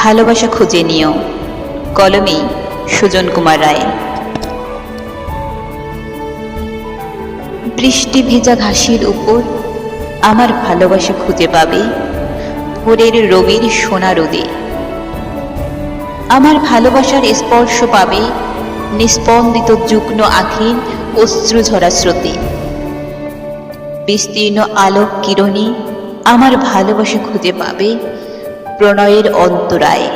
ভালোবাসা খুঁজে নিও। কলমে সুজন কুমার রায়। বৃষ্টি ভেজা ঘাসের উপর আমার ভালোবাসা খুঁজে পাবে ভোরের রবির সোনা রোদে। আমার ভালোবাসার স্পর্শ পাবে নিস্পন্দিত যুগ্ন আখির অশ্রু ঝরা স্রোতে। বিস্তীর্ণ আলোক কিরণে আমার ভালোবাসা খুঁজে পাবে প্রণয়ের অন্তরায়।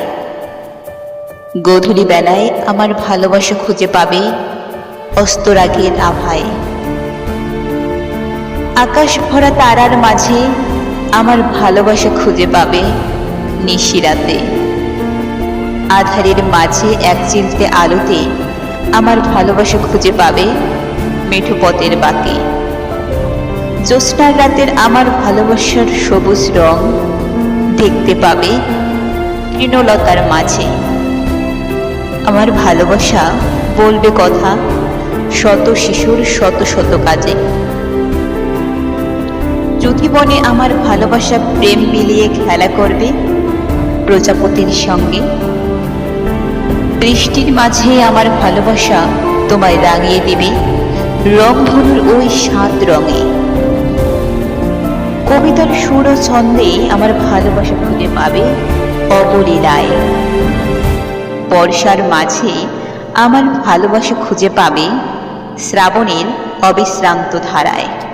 গোধূলি বেলায় আমার ভালোবাসা খুঁজে পাবে অস্তরাগের আভায়। আকাশ ভরা তারার মাঝে আমার ভালোবাসা খুঁজে পাবে নিশিরাতে। আধারের মাঝে এক চিলতে আলোতে আমার ভালোবাসা খুঁজে পাবে মেঠো পথের বাঁকে। জ্যোৎস্নার রাতের আমার ভালোবাসার সবুজ রং দেখতে পাবে তৃণলতার মাঝে। আমার ভালোবাসা বলবে কথা শত শিশুর শত শত কাজে। যুথিবনে আমার ভালোবাসা প্রেম মিলিয়ে খেলা করবে প্রজাপতির সঙ্গে। বৃষ্টির মাঝে আমার ভালোবাসা তোমায় রাঙিয়ে দিবে রংধনুর ওই 7 রঙে। কবিতার সুর ও ছন্দে আমার ভালোবাসা খুঁজে পাবে অবলীলায়। বর্ষার মাঝে আমার ভালোবাসা খুঁজে পাবে শ্রাবণের অবিশ্রান্ত ধারায়।